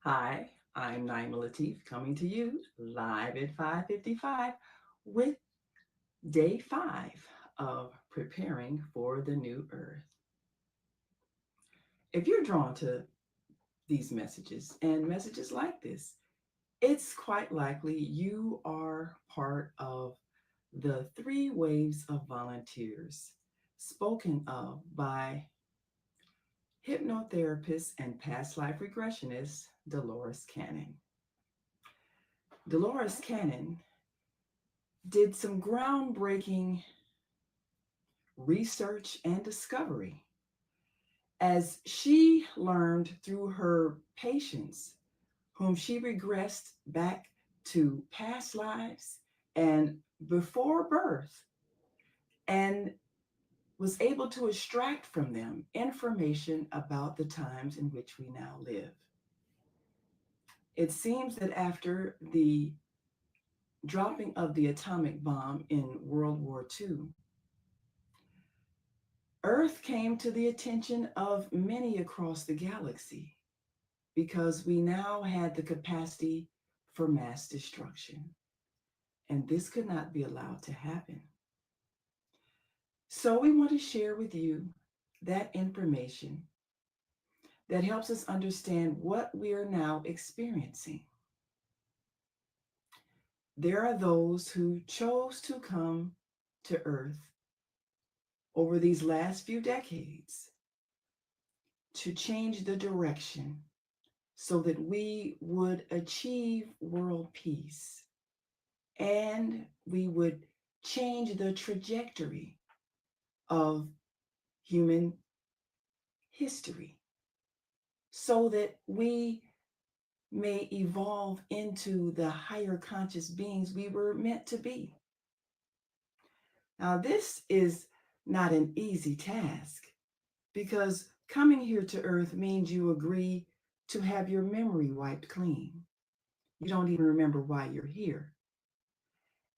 Hi, I'm Naima Latif coming to you live at 5:55 with day 5 of preparing for the new earth. If you're drawn to these messages and messages like this, it's quite likely you are part of the three waves of volunteers spoken of by hypnotherapist and past life regressionist Dolores Cannon. Dolores Cannon did some groundbreaking research and discovery as she learned through her patients, whom she regressed back to past lives and before birth, and was able to extract from them information about the times in which we now live. It seems that after the dropping of the atomic bomb in World War II, Earth came to the attention of many across the galaxy because we now had the capacity for mass destruction, and this could not be allowed to happen. So, we want to share with you that information that helps us understand what we are now experiencing. There are those who chose to come to Earth over these last few decades to change the direction so that we would achieve world peace and we would change the trajectory of human history so that we may evolve into the higher conscious beings we were meant to be. Now, this is not an easy task because coming here to earth means you agree to have your memory wiped clean. You don't even remember why you're here.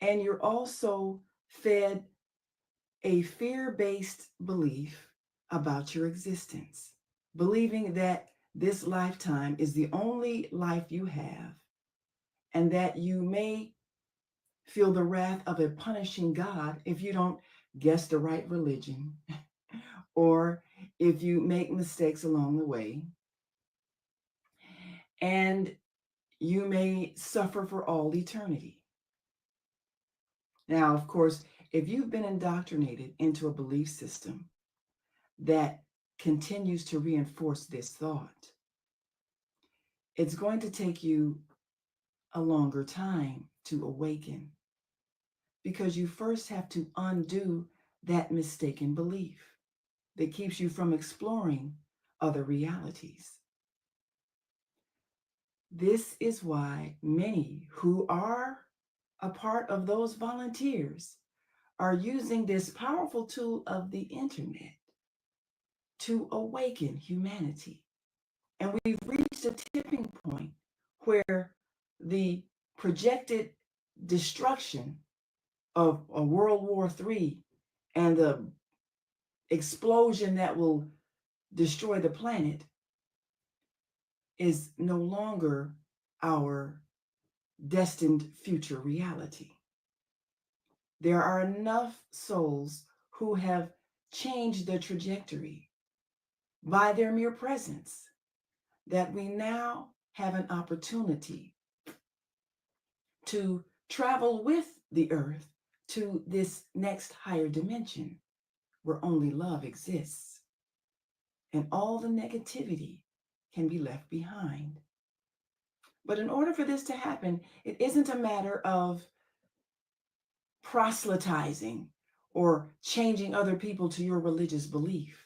And you're also fed a fear based belief about your existence, believing that this lifetime is the only life you have, and that you may feel the wrath of a punishing God if you don't guess the right religion or if you make mistakes along the way. And you may suffer for all eternity. Now, of course, if you've been indoctrinated into a belief system that continues to reinforce this thought, it's going to take you a longer time to awaken because you first have to undo that mistaken belief that keeps you from exploring other realities. This is why many who are a part of those volunteers are using this powerful tool of the internet to awaken humanity. And we've reached a tipping point where the projected destruction of a World War III and the explosion that will destroy the planet is no longer our destined future reality. There are enough souls who have changed the trajectory by their mere presence that we now have an opportunity to travel with the earth to this next higher dimension where only love exists and all the negativity can be left behind. But in order for this to happen, it isn't a matter of proselytizing or changing other people to your religious belief.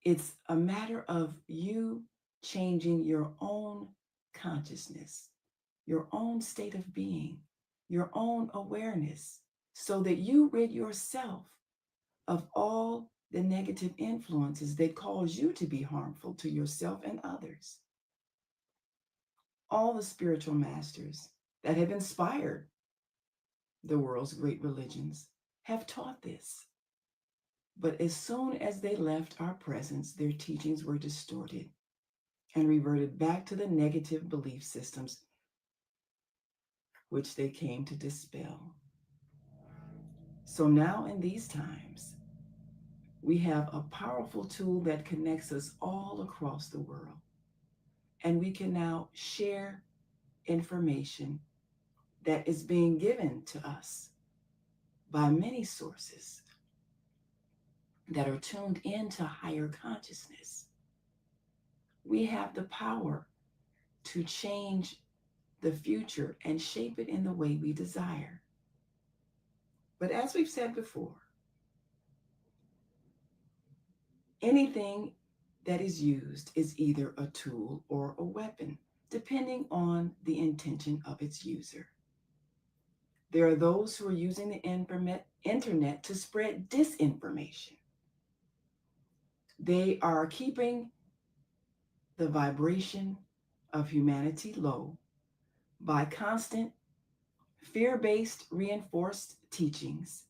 It's a matter of you changing your own consciousness, your own state of being, your own awareness, so that you rid yourself of all the negative influences that cause you to be harmful to yourself and others. All the spiritual masters that have inspired the world's great religions have taught this. But as soon as they left our presence, their teachings were distorted and reverted back to the negative belief systems which they came to dispel. So now, in these times, we have a powerful tool that connects us all across the world. And we can now share information that is being given to us by many sources that are tuned into higher consciousness. We have the power to change the future and shape it in the way we desire. But as we've said before, anything that is used is either a tool or a weapon, depending on the intention of its user. There are those who are using the internet to spread disinformation. They are keeping the vibration of humanity low by constant fear-based reinforced teachings,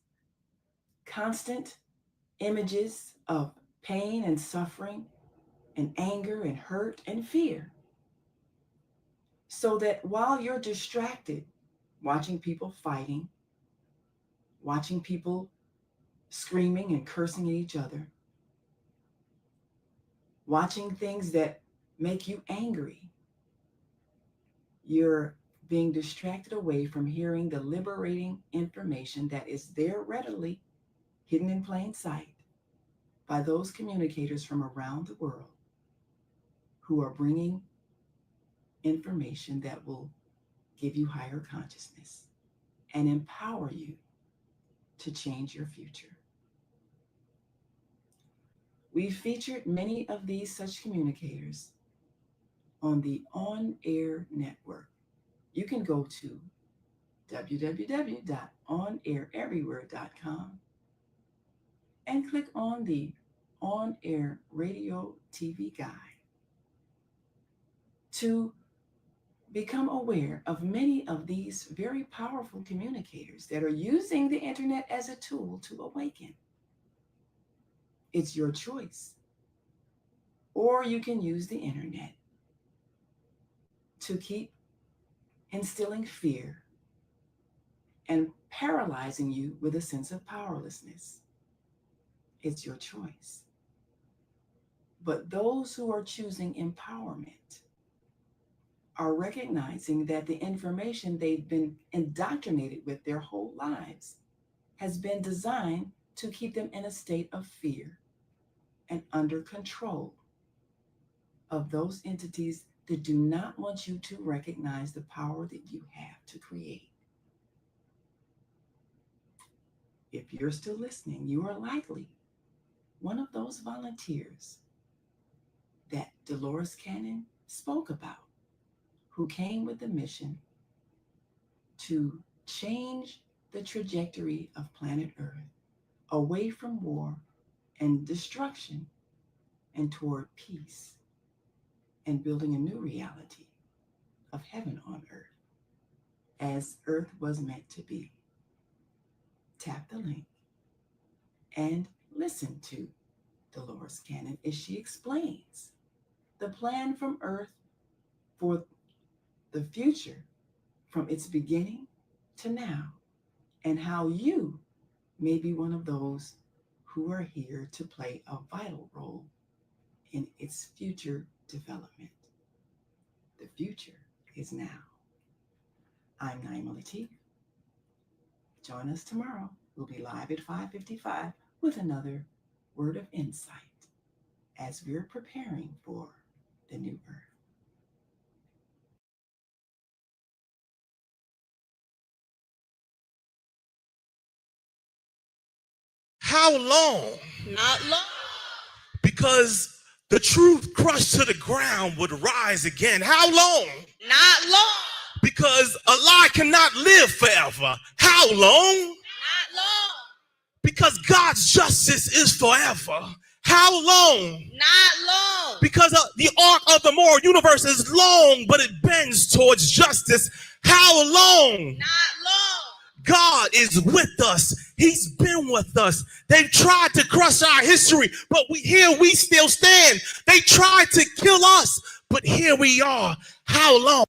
constant images of pain and suffering and anger and hurt and fear. So that while you're distracted watching people fighting, watching people screaming and cursing at each other, watching things that make you angry, you're being distracted away from hearing the liberating information that is there readily, hidden in plain sight, by those communicators from around the world who are bringing information that will give you higher consciousness and empower you to change your future. We've featured many of these such communicators on the On Air Network. You can go to www.onaireverywhere.com and click on the On Air Radio TV Guide to become aware of many of these very powerful communicators that are using the internet as a tool to awaken. It's your choice. Or you can use the internet to keep instilling fear and paralyzing you with a sense of powerlessness. It's your choice. But those who are choosing empowerment are recognizing that the information they've been indoctrinated with their whole lives has been designed to keep them in a state of fear and under control of those entities that do not want you to recognize the power that you have to create. If you're still listening, you are likely one of those volunteers that Dolores Cannon spoke about, who came with the mission to change the trajectory of planet Earth away from war and destruction and toward peace and building a new reality of heaven on earth as earth was meant to be. Tap the link and listen to Dolores Cannon as she explains the plan from earth for the future from its beginning to now, and how you may be one of those who are here to play a vital role in its future development. The future is now. I'm Naima Latif. Join us tomorrow. We'll be live at 5:55 with another word of insight as we're preparing for the new earth. How long? Not long. Because the truth crushed to the ground would rise again. How long? Not long. Because a lie cannot live forever. How long? Not long. Because God's justice is forever. How long? Not long. Because the arc of the moral universe is long, but it bends towards justice. How long? Not long. God is with us. He's been with us. They've tried to crush our history, but we still stand. They tried to kill us, But here we are. How long?